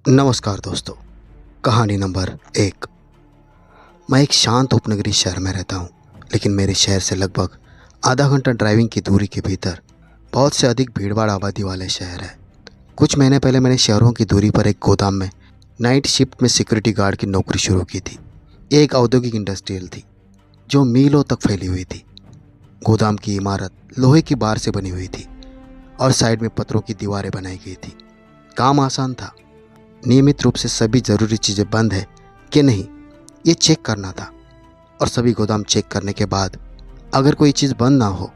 नमस्कार दोस्तों। कहानी नंबर 1। मैं एक शांत उपनगरीय शहर में रहता हूँ, लेकिन मेरे शहर से लगभग आधा घंटा ड्राइविंग की दूरी के भीतर बहुत से अधिक भीड़भाड़ आबादी वाले शहर है। कुछ महीने पहले मैंने शहरों की दूरी पर एक गोदाम में नाइट शिफ्ट में सिक्योरिटी गार्ड की नौकरी शुरू की थी। ये एक औद्योगिक इंडस्ट्रियल थी जो मीलों तक फैली हुई थी। गोदाम की इमारत लोहे की बार से बनी हुई थी और साइड में पत्थरों की दीवारें बनाई गई थी। काम आसान था, नियमित रूप से सभी ज़रूरी चीज़ें बंद है कि नहीं ये चेक करना था, और सभी गोदाम चेक करने के बाद अगर कोई चीज़ बंद ना हो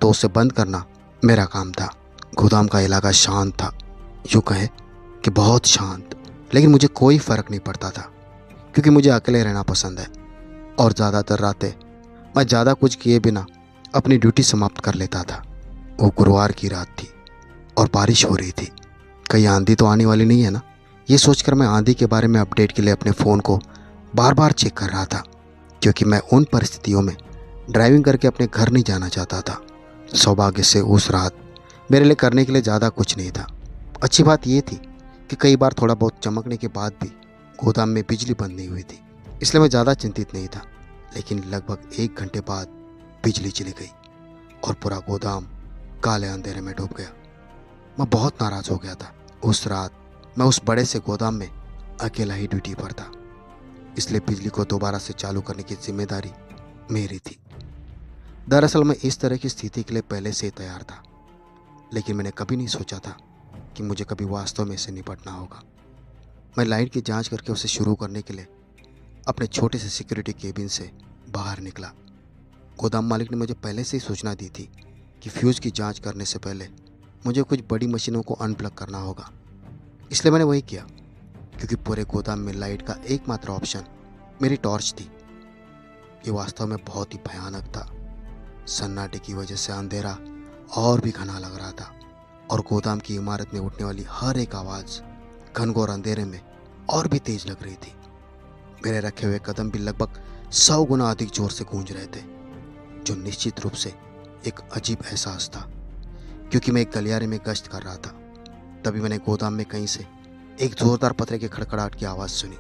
तो उसे बंद करना मेरा काम था। गोदाम का इलाका शांत था, यूँ कहे कि बहुत शांत, लेकिन मुझे कोई फ़र्क नहीं पड़ता था क्योंकि मुझे अकेले रहना पसंद है और ज़्यादातर रातें मैं ज़्यादा कुछ किए बिना अपनी ड्यूटी समाप्त कर लेता था। वो गुरुवार की रात थी और बारिश हो रही थी। कहीं आंधी तो आने वाली नहीं है ना, ये सोचकर मैं आंधी के बारे में अपडेट के लिए अपने फ़ोन को बार बार चेक कर रहा था, क्योंकि मैं उन परिस्थितियों में ड्राइविंग करके अपने घर नहीं जाना चाहता था। सौभाग्य से उस रात मेरे लिए करने के लिए ज़्यादा कुछ नहीं था। अच्छी बात यह थी कि कई बार थोड़ा बहुत चमकने के बाद भी गोदाम में बिजली बंद नहीं हुई थी, इसलिए मैं ज़्यादा चिंतित नहीं था। लेकिन लगभग 1 घंटे बाद बिजली चली गई और पूरा गोदाम काले अंधेरे में डूब गया। मैं बहुत नाराज़ हो गया था। उस रात मैं उस बड़े से गोदाम में अकेला ही ड्यूटी पर था, इसलिए बिजली को दोबारा से चालू करने की जिम्मेदारी मेरी थी। दरअसल मैं इस तरह की स्थिति के लिए पहले से ही तैयार था, लेकिन मैंने कभी नहीं सोचा था कि मुझे कभी वास्तव में इससे निपटना होगा। मैं लाइट की जांच करके उसे शुरू करने के लिए अपने छोटे से सिक्योरिटी केबिन से बाहर निकला। गोदाम मालिक ने मुझे पहले से ही सूचना दी थी कि फ्यूज़ की जांच करने से पहले मुझे कुछ बड़ी मशीनों को अनप्लग करना होगा, इसलिए मैंने वही किया, क्योंकि पूरे गोदाम में लाइट का एकमात्र ऑप्शन मेरी टॉर्च थी। ये वास्तव में बहुत ही भयानक था। सन्नाटे की वजह से अंधेरा और भी घना लग रहा था और गोदाम की इमारत में उठने वाली हर एक आवाज़ घनघोर अंधेरे में और भी तेज लग रही थी। मेरे रखे हुए कदम भी लगभग 100 गुना अधिक जोर से गूंज रहे थे, जो निश्चित रूप से एक अजीब एहसास था, क्योंकि मैं एक गलियारे में गश्त कर रहा था। तभी मैंने गोदाम में कहीं से एक जोरदार पत्थर के खड़खड़ाहट की आवाज़ सुनी।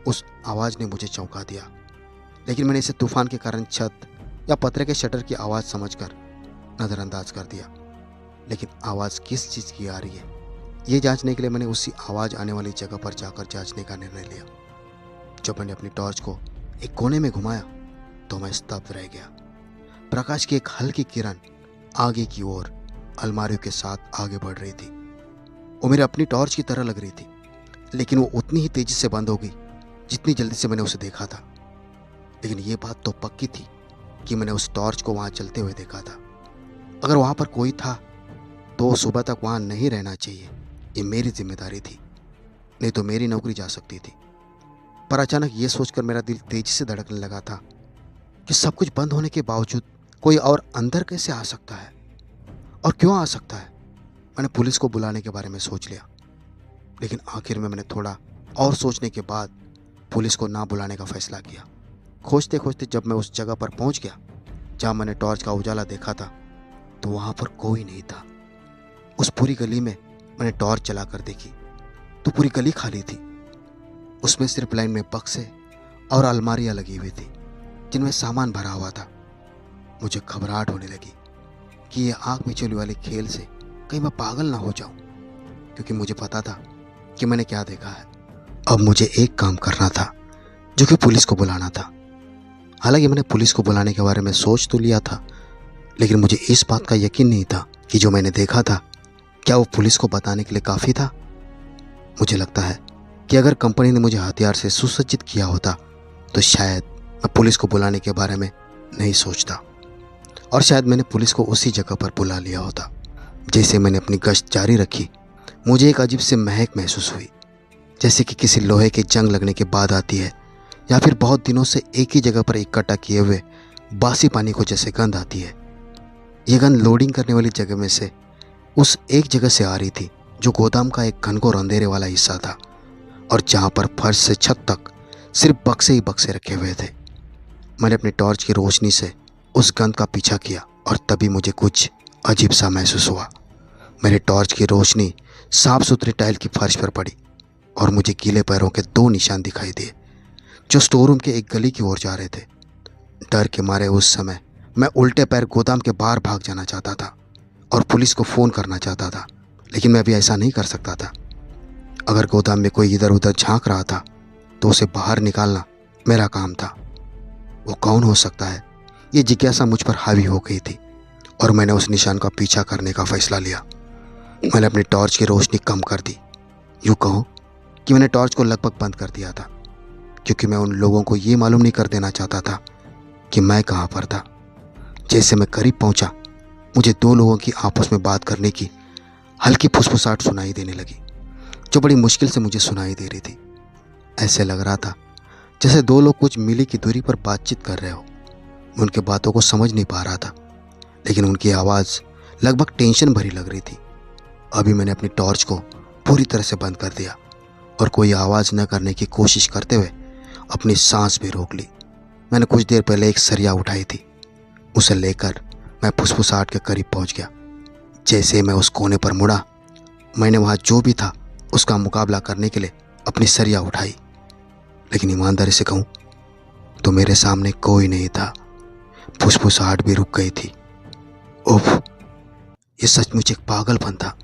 उस आवाज़ ने मुझे चौंका दिया, लेकिन मैंने इसे तूफान के कारण छत या पत्थर के शटर की आवाज़ समझकर नज़रअंदाज कर दिया। लेकिन आवाज़ किस चीज़ की आ रही है, ये जांचने के लिए मैंने उसी आवाज़ आने वाली जगह पर जाकर जांचने का निर्णय लिया। जब मैंने अपनी टॉर्च को एक कोने में घुमाया तो मैं स्तब्ध रह गया। प्रकाश की एक हल्की किरण आगे की ओर अलमारियों के साथ आगे बढ़ रही थी। वो मेरी अपनी टॉर्च की तरह लग रही थी, लेकिन वो उतनी ही तेजी से बंद हो गई जितनी जल्दी से मैंने उसे देखा था। लेकिन ये बात तो पक्की थी कि मैंने उस टॉर्च को वहाँ चलते हुए देखा था। अगर वहाँ पर कोई था तो सुबह तक वहाँ नहीं रहना चाहिए, ये मेरी जिम्मेदारी थी, नहीं तो मेरी नौकरी जा सकती थी। पर अचानक ये सोचकर मेरा दिल तेजी से धड़कने लगा था कि सब कुछ बंद होने के बावजूद कोई और अंदर कैसे आ सकता है, और क्यों आ सकता है। मैंने पुलिस को बुलाने के बारे में सोच लिया, लेकिन आखिर में मैंने थोड़ा और सोचने के बाद पुलिस को ना बुलाने का फैसला किया। खोजते खोजते जब मैं उस जगह पर पहुंच गया जहां मैंने टॉर्च का उजाला देखा था, तो वहां पर कोई नहीं था। उस पूरी गली में मैंने टॉर्च जलाकर देखी तो पूरी गली खाली थी। उसमें सिर्फ लाइन में बक्से और अलमारियां लगी हुई थी जिनमें सामान भरा हुआ था। मुझे घबराहट होने लगी कि ये आँख मिचौली वाले खेल से कहीं मैं पागल ना हो जाऊं, क्योंकि मुझे पता था कि मैंने क्या देखा है। अब मुझे एक काम करना था, जो कि पुलिस को बुलाना था। हालांकि मैंने पुलिस को बुलाने के बारे में सोच तो लिया था, लेकिन मुझे इस बात का यकीन नहीं था कि जो मैंने देखा था क्या वो पुलिस को बताने के लिए काफ़ी था। मुझे लगता है कि अगर कंपनी ने मुझे हथियार से सुसज्जित किया होता तो शायद मैं पुलिस को बुलाने के बारे में नहीं सोचता, और शायद मैंने पुलिस को उसी जगह पर बुला लिया होता। जैसे मैंने अपनी गश्त जारी रखी, मुझे एक अजीब सी महक महसूस हुई, जैसे कि किसी लोहे के जंग लगने के बाद आती है, या फिर बहुत दिनों से एक ही जगह पर इकट्ठा किए हुए बासी पानी को जैसे गंध आती है। ये गंध लोडिंग करने वाली जगह में से उस एक जगह से आ रही थी जो गोदाम का एक घनघोर अंधेरे वाला हिस्सा था, और जहाँ पर फर्श से छत तक सिर्फ बक्से ही बक्से रखे हुए थे। मैंने अपनी टॉर्च की रोशनी से उस गंध का पीछा किया, और तभी मुझे कुछ अजीब सा महसूस हुआ। मेरी टॉर्च की रोशनी साफ सुथरे टाइल की फर्श पर पड़ी और मुझे गीले पैरों के दो निशान दिखाई दिए जो स्टोर रूम के एक गली की ओर जा रहे थे। डर के मारे उस समय मैं उल्टे पैर गोदाम के बाहर भाग जाना चाहता था और पुलिस को फ़ोन करना चाहता था, लेकिन मैं अभी ऐसा नहीं कर सकता था। अगर गोदाम में कोई इधर उधर झांक रहा था तो उसे बाहर निकालना मेरा काम था। वो कौन हो सकता है, ये जिज्ञासा मुझ पर हावी हो गई थी और मैंने उस निशान का पीछा करने का फैसला लिया। मैंने अपनी टॉर्च की रोशनी कम कर दी। यूँ कहो कि मैंने टॉर्च को लगभग बंद कर दिया था, क्योंकि मैं उन लोगों को ये मालूम नहीं कर देना चाहता था कि मैं कहाँ पर था। जैसे मैं करीब पहुंचा, मुझे दो लोगों की आपस में बात करने की हल्की फुसफुसाहट सुनाई देने लगी, जो बड़ी मुश्किल से मुझे सुनाई दे रही थी। ऐसे लग रहा था जैसे दो लोग कुछ मील की दूरी पर बातचीत कर रहे हो। मैं उनकी बातों को समझ नहीं पा रहा था, लेकिन उनकी आवाज़ लगभग टेंशन भरी लग रही थी। अभी मैंने अपनी टॉर्च को पूरी तरह से बंद कर दिया और कोई आवाज़ न करने की कोशिश करते हुए अपनी सांस भी रोक ली। मैंने कुछ देर पहले एक सरिया उठाई थी, उसे लेकर मैं फुसफुसाहट के करीब पहुंच गया। जैसे मैं उस कोने पर मुड़ा, मैंने वहाँ जो भी था उसका मुकाबला करने के लिए अपनी सरिया उठाई, लेकिन ईमानदारी से कहूँ तो मेरे सामने कोई नहीं था। फुसफुसाहट भी रुक गई थी। ओह, ये सचमुच एक पागलपन था।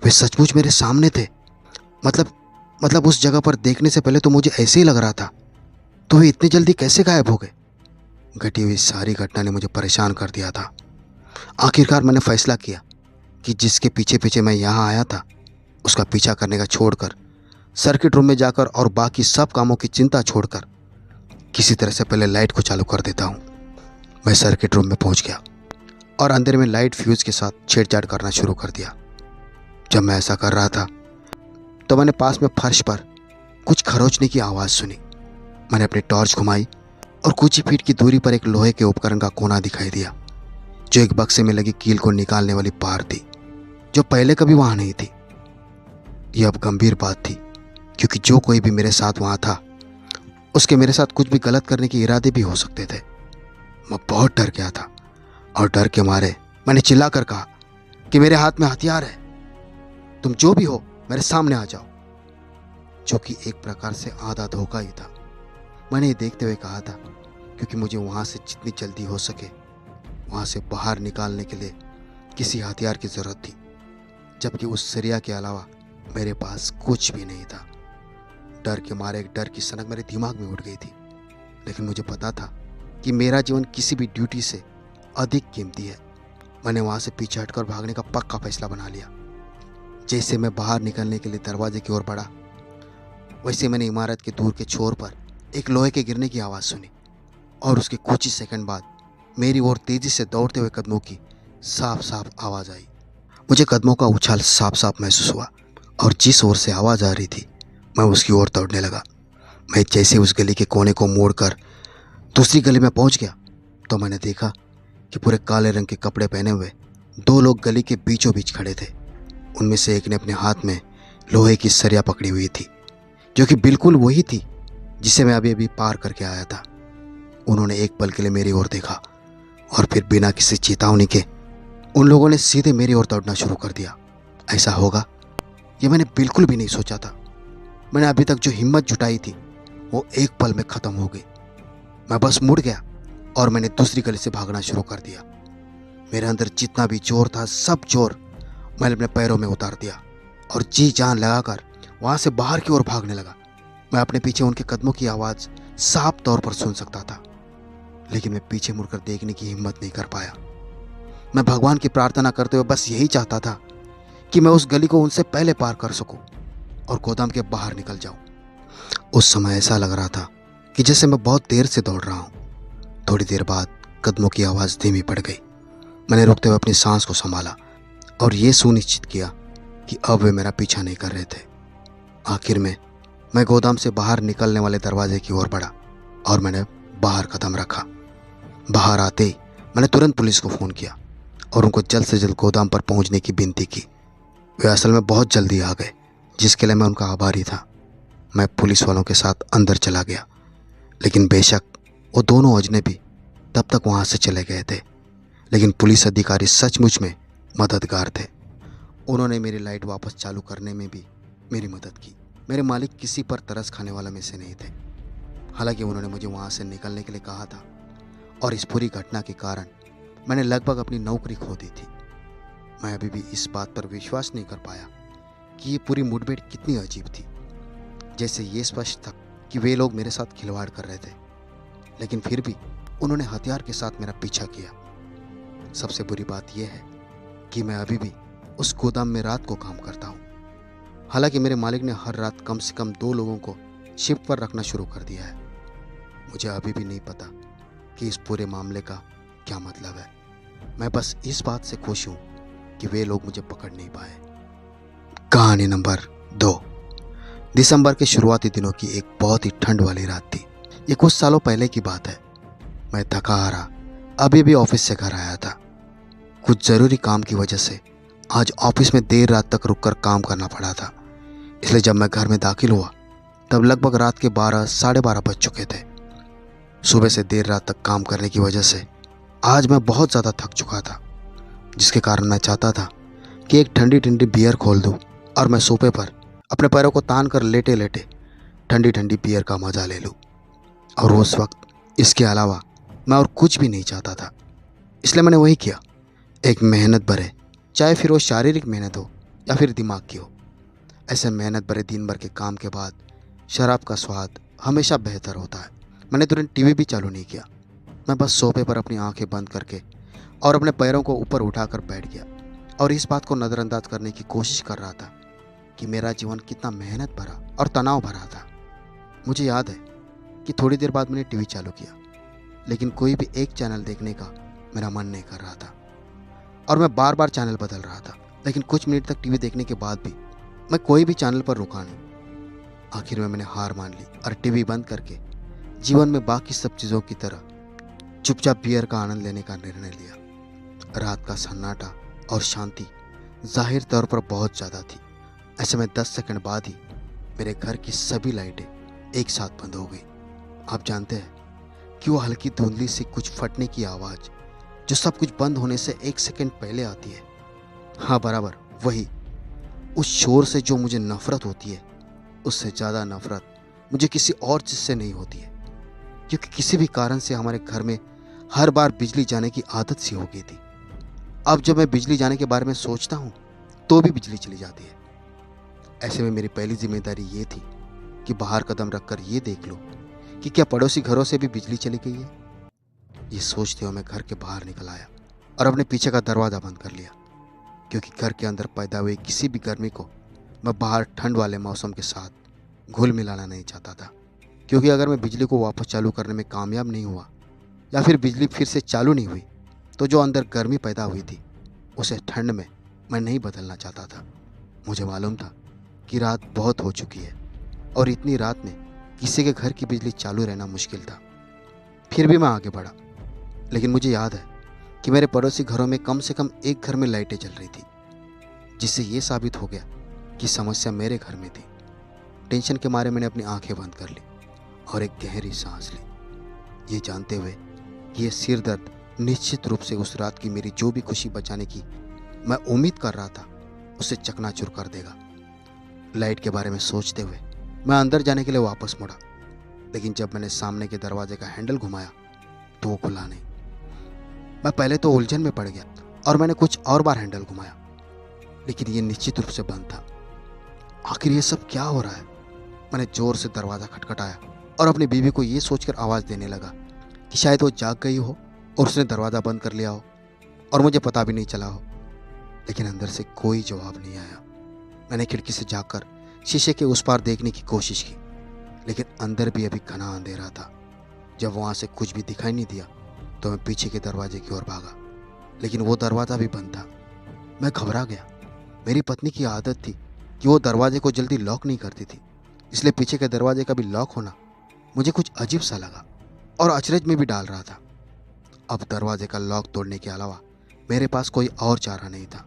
वे सचमुच मेरे सामने थे। मतलब उस जगह पर देखने से पहले तो मुझे ऐसे ही लग रहा था, तो वे इतनी जल्दी कैसे गायब हो गए? घटी हुई सारी घटना ने मुझे परेशान कर दिया था। आखिरकार मैंने फैसला किया कि जिसके पीछे पीछे मैं यहाँ आया था उसका पीछा करने का छोड़कर सर्किट रूम में जाकर और बाकी सब कामों की चिंता छोड़कर किसी तरह से पहले लाइट को चालू कर देता हूँ। मैं सर्किट रूम में पहुँच गया और अंधेरे में लाइट फ्यूज के साथ छेड़छाड़ करना शुरू कर दिया। जब मैं ऐसा कर रहा था तो मैंने पास में फर्श पर कुछ खरोचने की आवाज़ सुनी। मैंने अपनी टॉर्च घुमाई और कुछ ही फीट की दूरी पर एक लोहे के उपकरण का कोना दिखाई दिया, जो एक बक्से में लगी कील को निकालने वाली पार थी, जो पहले कभी वहाँ नहीं थी। यह अब गंभीर बात थी, क्योंकि जो कोई भी मेरे साथ वहाँ था उसके मेरे साथ कुछ भी गलत करने के इरादे भी हो सकते थे। मैं बहुत डर गया था और डर के मारे मैंने चिल्लाकर कहा कि मेरे हाथ में हथियार है, तुम जो भी हो मेरे सामने आ जाओ, जो कि एक प्रकार से आधा धोखा ही था। मैंने ये देखते हुए कहा था क्योंकि मुझे वहाँ से जितनी जल्दी हो सके वहाँ से बाहर निकालने के लिए किसी हथियार की ज़रूरत थी, जबकि उस सरिया के अलावा मेरे पास कुछ भी नहीं था। डर के मारे एक डर की सनक मेरे दिमाग में उठ गई थी, लेकिन मुझे पता था कि मेरा जीवन किसी भी ड्यूटी से अधिक कीमती है। मैंने वहाँ से पीछे हटकर भागने का पक्का फैसला बना लिया। जैसे मैं बाहर निकलने के लिए दरवाजे की ओर बढ़ा, वैसे मैंने इमारत के दूर के छोर पर एक लोहे के गिरने की आवाज़ सुनी और उसके कुछ ही सेकंड बाद मेरी ओर तेज़ी से दौड़ते हुए कदमों की साफ साफ आवाज़ आई। मुझे कदमों का उछाल साफ साफ महसूस हुआ और जिस ओर से आवाज़ आ रही थी मैं उसकी ओर दौड़ने लगा। मैं जैसे उस गली के कोने को मोड़कर दूसरी गली में पहुंच गया तो मैंने देखा कि पूरे काले रंग के कपड़े पहने हुए दो लोग गली के बीचों बीच खड़े थे। उनमें से एक ने अपने हाथ में लोहे की सरिया पकड़ी हुई थी, जो कि बिल्कुल वही थी जिसे मैं अभी अभी पार करके आया था। उन्होंने एक पल के लिए मेरी ओर देखा और फिर बिना किसी चेतावनी के उन लोगों ने सीधे मेरी ओर दौड़ना शुरू कर दिया। ऐसा होगा ये मैंने बिल्कुल भी नहीं सोचा था। मैंने अभी तक जो हिम्मत जुटाई थी वो एक पल में ख़त्म हो गई। मैं बस मुड़ गया और मैंने दूसरी गली से भागना शुरू कर दिया। मेरे अंदर जितना भी जोर था सब जोर मैंने अपने पैरों में उतार दिया और जी जान लगाकर वहाँ से बाहर की ओर भागने लगा। मैं अपने पीछे उनके कदमों की आवाज़ साफ तौर पर सुन सकता था, लेकिन मैं पीछे मुड़कर देखने की हिम्मत नहीं कर पाया। मैं भगवान की प्रार्थना करते हुए बस यही चाहता था कि मैं उस गली को उनसे पहले पार कर सकूं और गोदाम के बाहर निकल जाऊं। उस समय ऐसा लग रहा था कि जैसे मैं बहुत देर से दौड़ रहा हूं। थोड़ी देर बाद कदमों की आवाज़ धीमी पड़ गई। मैंने रुकते हुए अपनी सांस को संभाला और ये सुनिश्चित किया कि अब वे मेरा पीछा नहीं कर रहे थे। आखिर में मैं गोदाम से बाहर निकलने वाले दरवाजे की ओर बढ़ा और मैंने बाहर कदम रखा। बाहर आते ही मैंने तुरंत पुलिस को फ़ोन किया और उनको जल्द से जल्द गोदाम पर पहुंचने की विनती की। वे असल में बहुत जल्दी आ गए, जिसके लिए मैं उनका आभारी था। मैं पुलिस वालों के साथ अंदर चला गया, लेकिन बेशक वो दोनों अजनबी तब तक वहाँ से चले गए थे, लेकिन पुलिस अधिकारी सचमुच में मददगार थे। उन्होंने मेरी लाइट वापस चालू करने में भी मेरी मदद की। मेरे मालिक किसी पर तरस खाने वाला में से नहीं थे। हालांकि उन्होंने मुझे वहाँ से निकलने के लिए कहा था और इस पूरी घटना के कारण मैंने लगभग अपनी नौकरी खो दी थी। मैं अभी भी इस बात पर विश्वास नहीं कर पाया कि ये पूरी मुठभेड़ कितनी अजीब थी। जैसे ये स्पष्ट था कि वे लोग मेरे साथ खिलवाड़ कर रहे थे, लेकिन फिर भी उन्होंने हथियार के साथ मेरा पीछा किया। सबसे बुरी बात यह है कि मैं अभी भी उस गोदाम में रात को काम करता हूँ। हालांकि मेरे मालिक ने हर रात कम से कम 2 लोगों को शिफ्ट पर रखना शुरू कर दिया है। मुझे अभी भी नहीं पता कि इस पूरे मामले का क्या मतलब है। मैं बस इस बात से खुश हूँ कि वे लोग मुझे पकड़ नहीं पाए। कहानी नंबर 2। दिसंबर के शुरुआती दिनों की एक बहुत ही ठंड वाली रात थी। ये कुछ सालों पहले की बात है। मैं थका हारा अभी भी ऑफिस से घर आया था। कुछ ज़रूरी काम की वजह से आज ऑफिस में देर रात तक रुककर काम करना पड़ा था। इसलिए जब मैं घर में दाखिल हुआ तब लगभग रात के 12 साढ़े 12 बज चुके थे। सुबह से देर रात तक काम करने की वजह से आज मैं बहुत ज़्यादा थक चुका था, जिसके कारण मैं चाहता था कि एक ठंडी ठंडी बियर खोल दूं और मैं सोफे पर अपने पैरों को तान कर लेटे लेटे ठंडी ठंडी बियर का मज़ा ले लूं। और उस वक्त इसके अलावा मैं और कुछ भी नहीं चाहता था। इसलिए मैंने वही किया। एक मेहनत भरे, चाहे फिर वो शारीरिक मेहनत हो या फिर दिमाग की हो, ऐसे मेहनत भरे दिन भर के काम के बाद शराब का स्वाद हमेशा बेहतर होता है। मैंने तुरंत टीवी भी चालू नहीं किया। मैं बस सोफे पर अपनी आंखें बंद करके और अपने पैरों को ऊपर उठाकर बैठ गया और इस बात को नज़रअंदाज करने की कोशिश कर रहा था कि मेरा जीवन कितना मेहनत भरा और तनाव भरा था। मुझे याद है कि थोड़ी देर बाद मैंने टीवी चालू किया, लेकिन कोई भी एक चैनल देखने का मेरा मन नहीं कर रहा था और मैं बार बार चैनल बदल रहा था। लेकिन कुछ मिनट तक टीवी देखने के बाद भी मैं कोई भी चैनल पर रुका नहीं। आखिर में मैंने हार मान ली और टीवी बंद करके जीवन में बाकी सब चीज़ों की तरह चुपचाप बियर का आनंद लेने का निर्णय लिया। रात का सन्नाटा और शांति जाहिर तौर पर बहुत ज़्यादा थी। ऐसे में 10 सेकंड बाद ही मेरे घर की सभी लाइटें एक साथ बंद हो गई। आप जानते हैं कि वो हल्की धुंधली सी कुछ फटने की आवाज़ जो सब कुछ बंद होने से 1 सेकंड पहले आती है। हाँ, बराबर वही। उस शोर से जो मुझे नफ़रत होती है, उससे ज़्यादा नफ़रत मुझे किसी और चीज़ से नहीं होती है, क्योंकि किसी भी कारण से हमारे घर में हर बार बिजली जाने की आदत सी हो गई थी। अब जब मैं बिजली जाने के बारे में सोचता हूँ तो भी बिजली चली जाती है। ऐसे में मेरी पहली जिम्मेदारी ये थी कि बाहर कदम रखकर ये देख लो कि क्या पड़ोसी घरों से भी बिजली चली गई है। ये सोचते हुए मैं घर के बाहर निकल आया और अपने पीछे का दरवाज़ा बंद कर लिया, क्योंकि घर के अंदर पैदा हुई किसी भी गर्मी को मैं बाहर ठंड वाले मौसम के साथ घुल मिलाना नहीं चाहता था। क्योंकि अगर मैं बिजली को वापस चालू करने में कामयाब नहीं हुआ या फिर बिजली फिर से चालू नहीं हुई, तो जो अंदर गर्मी पैदा हुई थी उसे ठंड में मैं नहीं बदलना चाहता था। मुझे मालूम था कि रात बहुत हो चुकी है और इतनी रात में किसी के घर की बिजली चालू रहना मुश्किल था। फिर भी मैं आगे बढ़ा, लेकिन मुझे याद है कि मेरे पड़ोसी घरों में कम से कम एक घर में लाइटें जल रही थी, जिससे ये साबित हो गया कि समस्या मेरे घर में थी। टेंशन के मारे मैंने अपनी आंखें बंद कर ली और एक गहरी सांस ली, ये जानते हुए कि ये सिर दर्द निश्चित रूप से उस रात की मेरी जो भी खुशी बचाने की मैं उम्मीद कर रहा था उसे चकनाचूर कर देगा। लाइट के बारे में सोचते हुए मैं अंदर जाने के लिए वापस मुड़ा, लेकिन जब मैंने सामने के दरवाजे का हैंडल घुमाया तो वो खुला नहीं। मैं पहले तो उलझन में पड़ गया और मैंने कुछ और बार हैंडल घुमाया, लेकिन ये निश्चित रूप से बंद था। आखिर ये सब क्या हो रहा है? मैंने जोर से दरवाज़ा खटखटाया और अपनी बीवी को ये सोचकर आवाज़ देने लगा कि शायद वो जाग गई हो और उसने दरवाज़ा बंद कर लिया हो और मुझे पता भी नहीं चला हो। लेकिन अंदर से कोई जवाब नहीं आया। मैंने खिड़की से झांककर शीशे के उस पार देखने की कोशिश की, लेकिन अंदर भी अभी घना अंधेरा था। जब वहाँ से कुछ भी दिखाई नहीं दिया तो मैं पीछे के दरवाजे की ओर भागा, लेकिन वो दरवाज़ा भी बंद था। मैं घबरा गया। मेरी पत्नी की आदत थी कि वो दरवाजे को जल्दी लॉक नहीं करती थी, इसलिए पीछे के दरवाजे का भी लॉक होना मुझे कुछ अजीब सा लगा और अचरज में भी डाल रहा था। अब दरवाजे का लॉक तोड़ने के अलावा मेरे पास कोई और चारा नहीं था,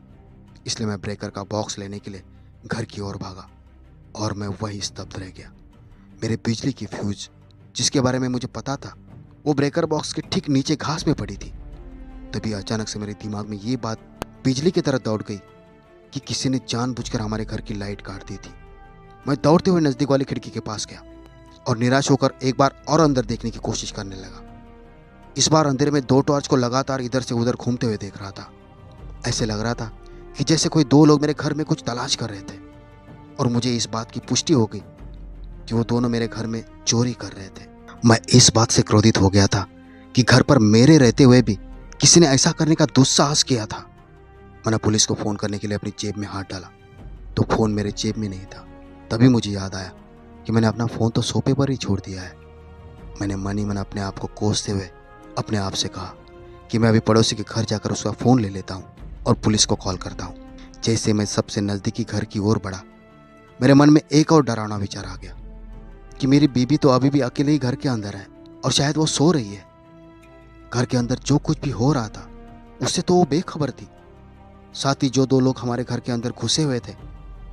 इसलिए मैं ब्रेकर का बॉक्स लेने के लिए घर की ओर भागा और मैं वही स्तब्ध रह गया। मेरे बिजली की फ्यूज, जिसके बारे में मुझे पता था, वो ब्रेकर बॉक्स के ठीक नीचे घास में पड़ी थी। तभी अचानक से मेरे दिमाग में ये बात बिजली की तरह दौड़ गई कि किसी ने जानबूझकर हमारे घर की लाइट काट दी थी। मैं दौड़ते हुए नजदीक वाली खिड़की के पास गया और निराश होकर एक बार और अंदर देखने की कोशिश करने लगा। इस बार अंधेरे में दो टॉर्च को लगातार इधर से उधर घूमते हुए देख रहा था। ऐसे लग रहा था कि जैसे कोई दो लोग मेरे घर में कुछ तलाश कर रहे थे, और मुझे इस बात की पुष्टि हो गई कि वो दोनों मेरे घर में चोरी कर रहे थे। मैं इस बात से क्रोधित हो गया था कि घर पर मेरे रहते हुए भी किसी ने ऐसा करने का दुस्साहस किया था। मैंने पुलिस को फ़ोन करने के लिए अपनी जेब में हाथ डाला तो फ़ोन मेरे जेब में नहीं था। तभी मुझे याद आया कि मैंने अपना फ़ोन तो सोफे पर ही छोड़ दिया है। मैंने मन ही मन अपने आप को कोसते हुए अपने आप से कहा कि मैं अभी पड़ोसी के घर जाकर उसका फ़ोन ले लेता हूँ और पुलिस को कॉल करता हूँ। जैसे मैं सबसे नज़दीकी घर की ओर बढ़ा, मेरे मन में एक और डरावना विचार आ गया कि मेरी बीबी तो अभी भी अकेले ही घर के अंदर है और शायद वो सो रही है। घर के अंदर जो कुछ भी हो रहा था उससे तो वो बेखबर थी। साथ ही जो दो लोग हमारे घर के अंदर घुसे हुए थे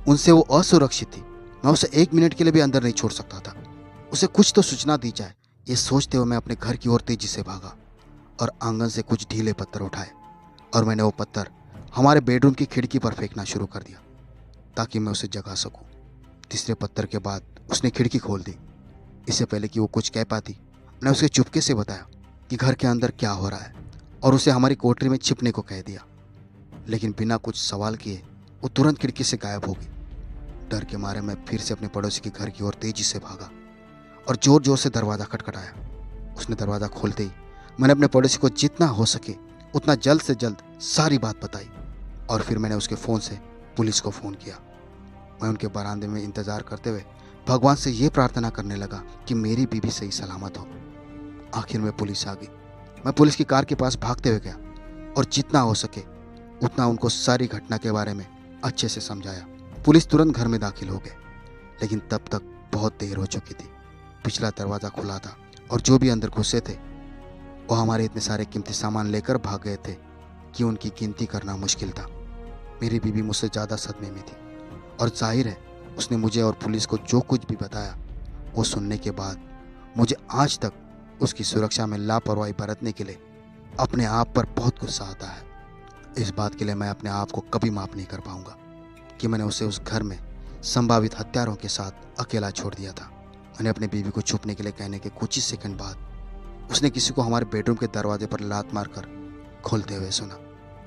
उनसे वो असुरक्षित थी। मैं उसे एक मिनट के लिए भी अंदर नहीं छोड़ सकता था। उसे कुछ तो सूचना दी जाए, ये सोचते हुए मैं अपने घर की ओर तेजी से भागा और आंगन से कुछ ढीले पत्थर उठाए और मैंने वो पत्थर हमारे बेडरूम की खिड़की पर फेंकना शुरू कर दिया ताकि मैं उसे जगा सकूं। तीसरे पत्थर के बाद उसने खिड़की खोल दी। इससे पहले कि वो कुछ कह पाती, मैंने उसे चुपके से बताया कि घर के अंदर क्या हो रहा है और उसे हमारी कोठरी में छिपने को कह दिया। लेकिन बिना कुछ सवाल किए वो तुरंत खिड़की से गायब हो गई। डर के मारे मैं फिर से अपने पड़ोसी के घर की ओर तेजी से भागा और जोर जोर से दरवाज़ा खटखटाया। उसने दरवाज़ा खोलते ही मैंने अपने पड़ोसी को जितना हो सके उतना जल्द से जल्द सारी बात बताई और फिर मैंने उसके फ़ोन से पुलिस को फ़ोन किया। मैं उनके बरामदे में इंतज़ार करते हुए भगवान से ये प्रार्थना करने लगा कि मेरी बीबी सही सलामत हो। आखिर में पुलिस आ गई। मैं पुलिस की कार के पास भागते हुए गया और जितना हो सके उतना उनको सारी घटना के बारे में अच्छे से समझाया। पुलिस तुरंत घर में दाखिल हो गए, लेकिन तब तक बहुत देर हो चुकी थी। पिछला दरवाज़ा खुला था और जो भी अंदर घुसे थे वो हमारे इतने सारे कीमती सामान लेकर भाग गए थे कि उनकी गिनती करना मुश्किल था। मेरी बीबी मुझसे ज़्यादा सदमे में थी और जाहिर है उसने मुझे और पुलिस को जो कुछ भी बताया वो सुनने के बाद मुझे आज तक उसकी सुरक्षा में लापरवाही बरतने के लिए अपने आप पर बहुत गुस्सा आता है। इस बात के लिए मैं अपने आप को कभी माफ़ नहीं कर पाऊंगा कि मैंने उसे उस घर में संभावित हत्यारों के साथ अकेला छोड़ दिया था। मैंने अपने बीवी को छुपने के लिए कहने के कुछ ही सेकंड बाद उसने किसी को हमारे बेडरूम के दरवाजे पर लात मारकर खोलते हुए सुना।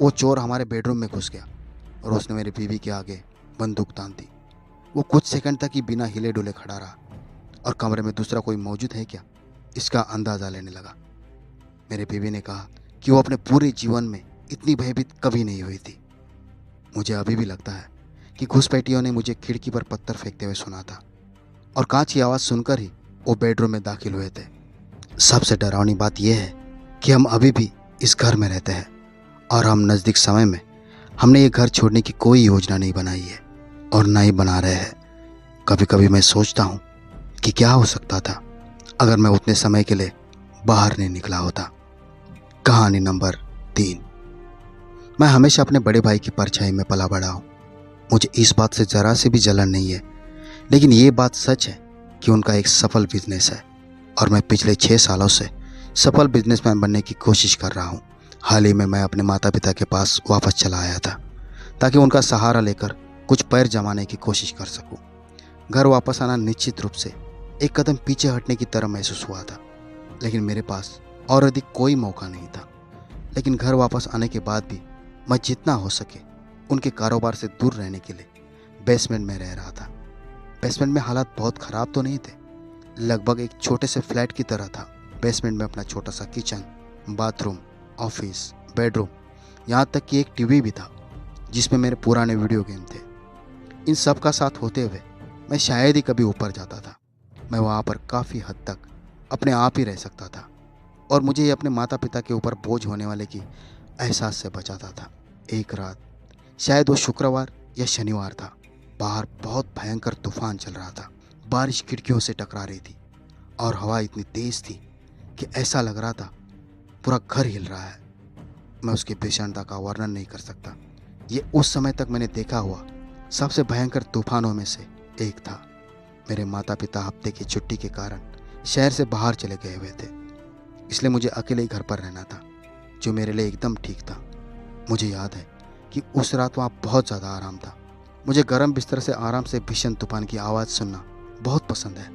वो चोर हमारे बेडरूम में घुस गया और उसने मेरी बीवी के आगे बंदूक तान दी। वो कुछ सेकंड तक ही बिना हिले डुले खड़ा रहा और कमरे में दूसरा कोई मौजूद है क्या इसका अंदाज़ा लेने लगा। मेरी बीवी ने कहा कि वो अपने पूरे जीवन में इतनी भयभीत कभी नहीं हुई थी। मुझे अभी भी लगता है कि घुसपैठियों ने मुझे खिड़की पर पत्थर फेंकते हुए सुना था और कांच की आवाज़ सुनकर ही वो बेडरूम में दाखिल हुए थे। सबसे डरावनी बात यह है कि हम अभी भी इस घर में रहते हैं और हम नज़दीक समय में हमने ये घर छोड़ने की कोई योजना नहीं बनाई है और ना ही बना रहे हैं। कभी कभी मैं सोचता हूँ कि क्या हो सकता था अगर मैं उतने समय के लिए बाहर नहीं निकला होता। कहानी नंबर 3। मैं हमेशा अपने बड़े भाई की परछाई में पला बड़ा हूँ। मुझे इस बात से ज़रा से भी जलन नहीं है, लेकिन ये बात सच है कि उनका एक सफल बिजनेस है और मैं पिछले 6 सालों से सफल बिजनेसमैन बनने की कोशिश कर रहा हूँ। हाल ही में मैं अपने माता पिता के पास वापस चला आया था ताकि उनका सहारा लेकर कुछ पैर जमाने की कोशिश कर सकूँ। घर वापस आना निश्चित रूप से एक कदम पीछे हटने की तरह महसूस हुआ था, लेकिन मेरे पास और अधिक कोई मौका नहीं था। लेकिन घर वापस आने के बाद भी मैं जितना हो सके उनके कारोबार से दूर रहने के लिए बेसमेंट में रह रहा था। बेसमेंट में हालात बहुत ख़राब तो नहीं थे, लगभग एक छोटे से फ्लैट की तरह था। बेसमेंट में अपना छोटा सा किचन, बाथरूम, ऑफिस, बेडरूम, यहाँ तक कि एक टीवी भी था जिसमें मेरे पुराने वीडियो गेम थे। इन सब का साथ होते हुए मैं शायद ही कभी ऊपर जाता था। मैं वहाँ पर काफ़ी हद तक अपने आप ही रह सकता था और मुझे ये अपने माता पिता के ऊपर बोझ होने वाले की एहसास से बचाता था। एक रात, शायद वो शुक्रवार या शनिवार था, बाहर बहुत भयंकर तूफान चल रहा था। बारिश खिड़कियों से टकरा रही थी और हवा इतनी तेज़ थी कि ऐसा लग रहा था पूरा घर हिल रहा है। मैं उसकी भीषणता का वर्णन नहीं कर सकता। ये उस समय तक मैंने देखा हुआ सबसे भयंकर तूफानों में से एक था। मेरे माता पिता हफ्ते की छुट्टी के कारण शहर से बाहर चले गए हुए थे, इसलिए मुझे अकेले ही घर पर रहना था, जो मेरे लिए एकदम ठीक था। मुझे याद है कि उस रात वहाँ बहुत ज़्यादा आराम था मुझे गर्म बिस्तर से आराम से भीषण तूफान की आवाज़ सुनना बहुत पसंद है,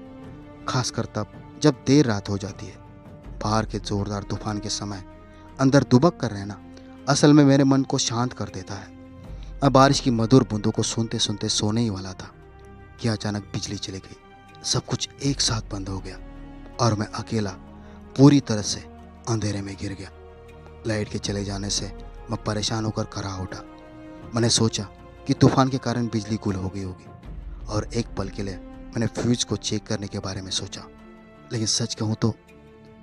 खासकर तब जब देर रात हो जाती है। बाहर के जोरदार तूफान के समय अंदर दुबक कर रहना असल में मेरे मन को शांत कर देता है। मैं बारिश की मधुर बूंदों को सुनते सुनते सोने ही वाला था कि अचानक बिजली चली गई। सब कुछ एक साथ बंद हो गया और मैं अकेला पूरी तरह से अंधेरे में गिर गया। लाइट के चले जाने से मैं परेशान होकर खड़ा उठा। मैंने सोचा कि तूफान के कारण बिजली गुल हो गई होगी और एक पल के लिए मैंने फ्यूज को चेक करने के बारे में सोचा। लेकिन सच कहूँ तो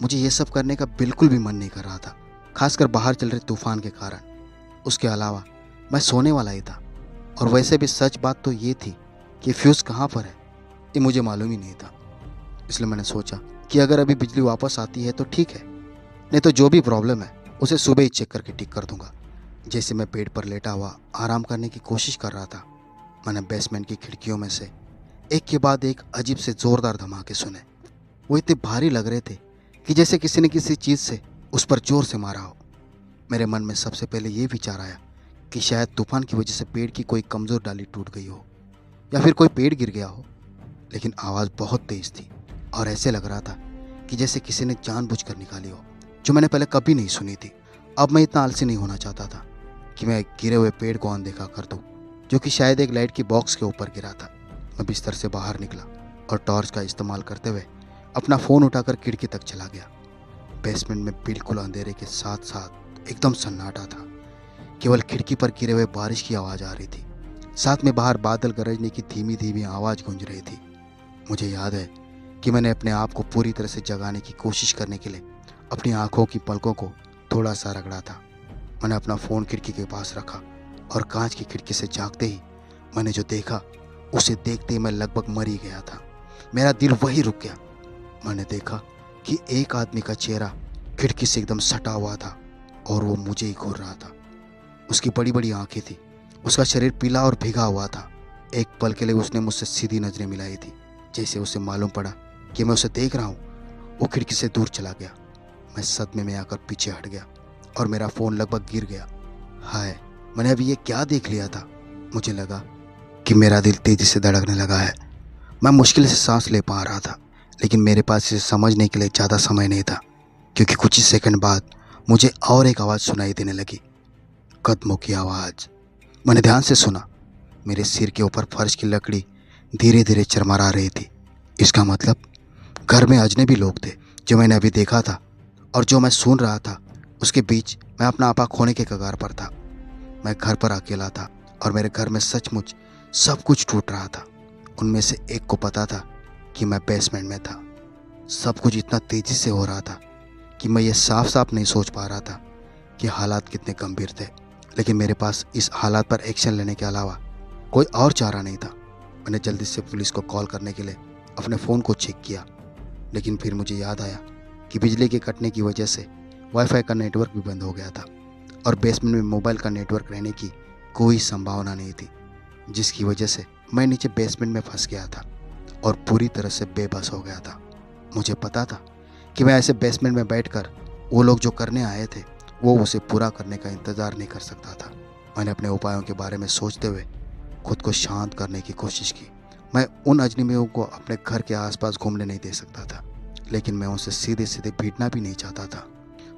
मुझे ये सब करने का बिल्कुल भी मन नहीं कर रहा था, खासकर बाहर चल रहे तूफान के कारण। उसके अलावा मैं सोने वाला ही था और वैसे भी सच बात तो ये थी कि फ्यूज़ कहाँ पर है ये मुझे मालूम ही नहीं था। इसलिए मैंने सोचा कि अगर अभी बिजली वापस आती है तो ठीक है, नहीं तो जो भी प्रॉब्लम है उसे सुबह ही चेक करके ठीक कर दूंगा। जैसे मैं बेड पर लेटा हुआ आराम करने की कोशिश कर रहा था, मैंने बेसमेंट की खिड़कियों में से एक के बाद एक अजीब से ज़ोरदार धमाके सुने। वो इतने भारी लग रहे थे कि जैसे किसी ने किसी चीज़ से उस पर जोर से मारा हो। मेरे मन में सबसे पहले ये विचार आया कि शायद तूफान की वजह से पेड़ की कोई कमज़ोर डाली टूट गई हो या फिर कोई पेड़ गिर गया हो। लेकिन आवाज़ बहुत तेज़ थी और ऐसे लग रहा था कि जैसे किसी ने जानबूझकर निकाली हो, जो मैंने पहले कभी नहीं सुनी थी। अब मैं इतना आलसी नहीं होना चाहता था कि मैं गिरे हुए पेड़ को अनदेखा कर दूं, जो कि शायद एक लाइट की बॉक्स के ऊपर गिरा था। मैं बिस्तर से बाहर निकला और टॉर्च का इस्तेमाल करते हुए अपना फ़ोन उठाकर खिड़की तक चला गया। बेसमेंट में बिल्कुल अंधेरे के साथ साथ एकदम सन्नाटा था। केवल खिड़की पर गिरे हुए बारिश की आवाज़ आ रही थी, साथ में बाहर बादल गरजने की धीमी धीमी आवाज़ गूंज रही थी। मुझे याद है कि मैंने अपने आप को पूरी तरह से जगाने की कोशिश करने के लिए अपनी आंखों की पलकों को थोड़ा सा रगड़ा था। मैंने अपना फ़ोन खिड़की के पास रखा और कांच की खिड़की से झांकते ही मैंने जो देखा उसे देखते ही मैं लगभग मर ही गया था। मेरा दिल वहीं रुक गया। मैंने देखा कि एक आदमी का चेहरा खिड़की से एकदम सटा हुआ था और वो मुझे ही घूर रहा था। उसकी बड़ी बड़ी आंखें थी, उसका शरीर पीला और भीगा हुआ था। एक पल के लिए उसने मुझसे सीधी नजरें मिलाई थी। जैसे उसे मालूम पड़ा कि मैं उसे देख रहा हूँ, वो खिड़की से दूर चला गया। मैं सदमे में आकर पीछे हट गया और मेरा फ़ोन लगभग गिर गया। हाय, मैंने अभी ये क्या देख लिया था। मुझे लगा कि मेरा दिल तेज़ी से धड़कने लगा है। मैं मुश्किल से सांस ले पा रहा था, लेकिन मेरे पास इसे समझने के लिए ज़्यादा समय नहीं था, क्योंकि कुछ ही सेकंड बाद मुझे और एक आवाज़ सुनाई देने लगी, कदमों की आवाज़। मैंने ध्यान से सुना। मेरे सिर के ऊपर फर्श की लकड़ी धीरे धीरे चरमरा रही थी। इसका मतलब घर में अजनबी लोग थे जो मैंने अभी देखा था और जो मैं सुन रहा था। उसके बीच मैं अपना आपा खोने के कगार पर था। मैं घर पर अकेला था और मेरे घर में सचमुच सब कुछ टूट रहा था। उनमें से एक को पता था कि मैं बेसमेंट में था। सब कुछ इतना तेज़ी से हो रहा था कि मैं ये साफ साफ नहीं सोच पा रहा था कि हालात कितने गंभीर थे। लेकिन मेरे पास इस हालात पर एक्शन लेने के अलावा कोई और चारा नहीं था। मैंने जल्दी से पुलिस को कॉल करने के लिए अपने फ़ोन को चेक किया, लेकिन फिर मुझे याद आया कि बिजली के कटने की वजह से वाईफाई का नेटवर्क भी बंद हो गया था और बेसमेंट में मोबाइल का नेटवर्क रहने की कोई संभावना नहीं थी, जिसकी वजह से मैं नीचे बेसमेंट में फंस गया था और पूरी तरह से बेबस हो गया था। मुझे पता था कि मैं ऐसे बेसमेंट में बैठकर वो लोग जो करने आए थे वो उसे पूरा करने का इंतज़ार नहीं कर सकता था। मैंने अपने उपायों के बारे में सोचते हुए खुद को शांत करने की कोशिश की। मैं उन अजनबियों को अपने घर के आसपास घूमने नहीं दे सकता था, लेकिन मैं उनसे सीधे सीधे भिड़ना भी नहीं चाहता था।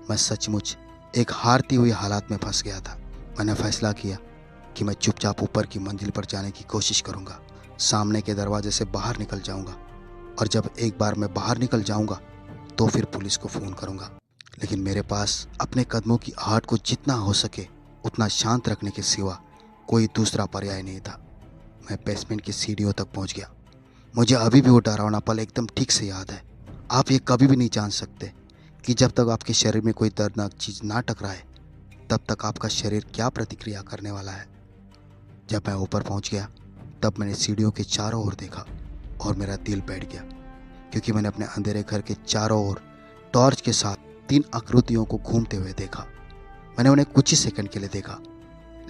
मैं सचमुच एक हारती हुई हालात में फंस गया था। मैंने फैसला किया कि मैं चुपचाप ऊपर की मंजिल पर जाने की कोशिश करूंगा, सामने के दरवाजे से बाहर निकल जाऊंगा और जब एक बार मैं बाहर निकल जाऊंगा तो फिर पुलिस को फ़ोन करूंगा। लेकिन मेरे पास अपने कदमों की आहट को जितना हो सके उतना शांत रखने के सिवा कोई दूसरा पर्याय नहीं था। मैं बेसमेंट की सीढ़ियों तक पहुंच गया। मुझे अभी भी वो डरावना पल एकदम ठीक से याद है। आप ये कभी भी नहीं जान सकते कि जब तक आपके शरीर में कोई दर्दनाक चीज़ ना टकराए तब तक आपका शरीर क्या प्रतिक्रिया करने वाला है। जब मैं ऊपर पहुंच गया तब मैंने सीढ़ियों के चारों ओर देखा और मेरा दिल बैठ गया, क्योंकि मैंने अपने अंधेरे घर के चारों ओर टॉर्च के साथ 3 आकृतियों को घूमते हुए देखा। मैंने उन्हें कुछ ही सेकंड के लिए देखा,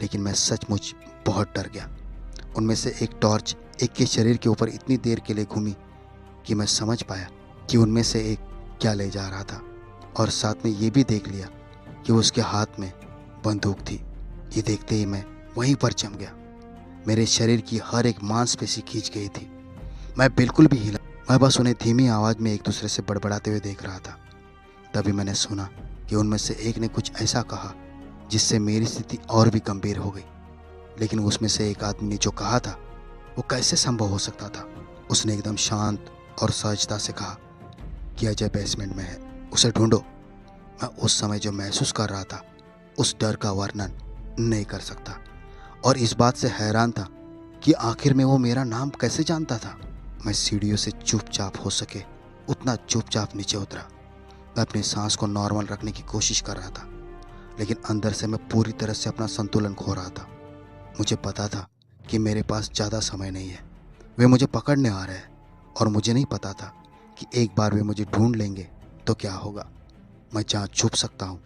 लेकिन मैं सचमुच बहुत डर गया। उनमें से एक टॉर्च एक के शरीर के ऊपर इतनी देर के लिए घूमी कि मैं समझ पाया कि उनमें से एक क्या ले जा रहा था, और साथ में ये भी देख लिया कि उसके हाथ में बंदूक थी। ये देखते ही मैं वहीं पर जम गया। मेरे शरीर की हर एक मांसपेशी खींच गई थी। मैं बिल्कुल भी हिला, मैं बस उन्हें धीमी आवाज़ में एक दूसरे से बड़बड़ाते हुए देख रहा था। तभी मैंने सुना कि उनमें से एक ने कुछ ऐसा कहा जिससे मेरी स्थिति और भी गंभीर हो गई। लेकिन उसमें से एक आदमी ने जो कहा था वो कैसे संभव हो सकता था। उसने एकदम शांत और सहजता से कहा कि अजय बेसमेंट में है, उसे ढूंढो। मैं उस समय जो महसूस कर रहा था उस डर का वर्णन नहीं कर सकता, और इस बात से हैरान था कि आखिर में वो मेरा नाम कैसे जानता था। मैं सीढ़ियों से चुपचाप हो सके उतना चुपचाप नीचे उतरा। मैं अपनी सांस को नॉर्मल रखने की कोशिश कर रहा था, लेकिन अंदर से मैं पूरी तरह से अपना संतुलन खो रहा था। मुझे पता था कि मेरे पास ज़्यादा समय नहीं है, वे मुझे पकड़ने आ रहे हैं, और मुझे नहीं पता था कि एक बार वे मुझे ढूंढ लेंगे तो क्या होगा। मैं जहाँ छुप सकता हूँ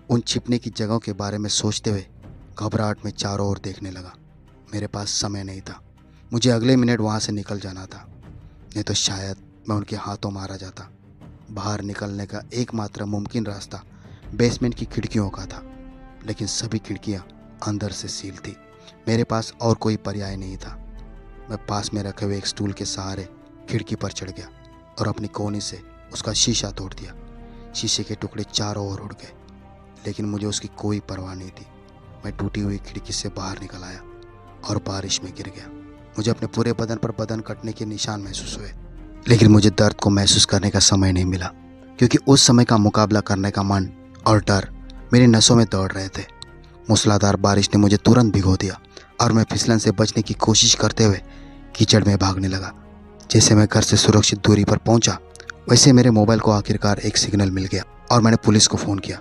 उन छिपने की जगहों के बारे में सोचते हुए घबराहट में चारों ओर देखने लगा। मेरे पास समय नहीं था, मुझे अगले मिनट वहाँ से निकल जाना था, नहीं तो शायद मैं उनके हाथों मारा जाता। बाहर निकलने का एकमात्र मुमकिन रास्ता बेसमेंट की खिड़कियों का था, लेकिन सभी खिड़कियाँ अंदर से सील थी। मेरे पास और कोई पर्याय नहीं था। मैं पास में रखे हुए एक स्टूल के सहारे खिड़की पर चढ़ गया और अपनी कोहनी से उसका शीशा तोड़ दिया। शीशे के टुकड़े चारों ओर उड़ गए, लेकिन मुझे उसकी कोई परवाह नहीं थी। मैं टूटी हुई खिड़की से बाहर निकल आया और बारिश में गिर गया। मुझे अपने पूरे बदन पर बदन कटने के निशान महसूस हुए, लेकिन मुझे दर्द को महसूस करने का समय नहीं मिला, क्योंकि उस समय का मुकाबला करने का मन और डर मेरी नसों में दौड़ रहे थे। मूसलाधार बारिश ने मुझे तुरंत भिगो दिया और मैं फिसलन से बचने की कोशिश करते हुए कीचड़ में भागने लगा। जैसे मैं घर से सुरक्षित दूरी पर पहुंचा, वैसे मेरे मोबाइल को आखिरकार एक सिग्नल मिल गया और मैंने पुलिस को फ़ोन किया।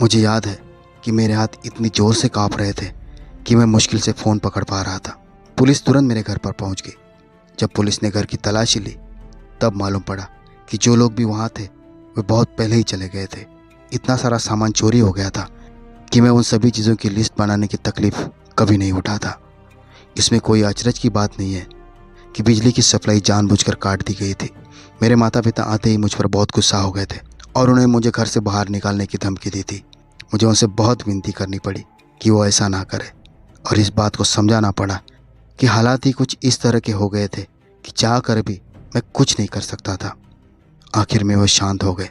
मुझे याद है कि मेरे हाथ इतनी ज़ोर से काँप रहे थे कि मैं मुश्किल से फ़ोन पकड़ पा रहा था। पुलिस तुरंत मेरे घर पर पहुंच गई। जब पुलिस ने घर की तलाशी ली तब मालूम पड़ा कि जो लोग भी वहाँ थे वे बहुत पहले ही चले गए थे। इतना सारा सामान चोरी हो गया था कि मैं उन सभी चीज़ों की लिस्ट बनाने की तकलीफ़ कभी नहीं उठाता। इसमें कोई अचरज की बात नहीं है कि बिजली की सप्लाई जानबूझकर काट दी गई थी। मेरे माता पिता आते ही मुझ पर बहुत गुस्सा हो गए थे और उन्हें मुझे घर से बाहर निकालने की धमकी दी थी। मुझे उनसे बहुत विनती करनी पड़ी कि वो ऐसा ना करे, और इस बात को समझाना पड़ा कि हालात ही कुछ इस तरह के हो गए थे कि चाह कर भी मैं कुछ नहीं कर सकता था। आखिर में वो शांत हो गए,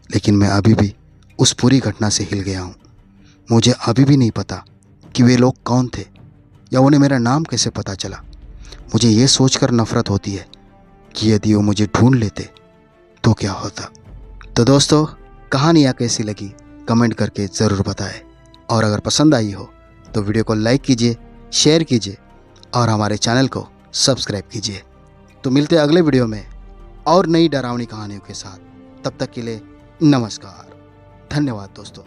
लेकिन मैं अभी भी उस पूरी घटना से हिल गया हूँ। मुझे अभी भी नहीं पता कि वे लोग कौन थे या उन्हें मेरा नाम कैसे पता चला। मुझे ये सोचकर नफरत होती है कि यदि वो मुझे ढूंढ लेते तो क्या होता। तो दोस्तों, कहानियाँ कैसी लगी कमेंट करके ज़रूर बताएं, और अगर पसंद आई हो तो वीडियो को लाइक कीजिए, शेयर कीजिए और हमारे चैनल को सब्सक्राइब कीजिए। तो मिलते हैं अगले वीडियो में और नई डरावनी कहानियों के साथ। तब तक के लिए नमस्कार। धन्यवाद दोस्तों।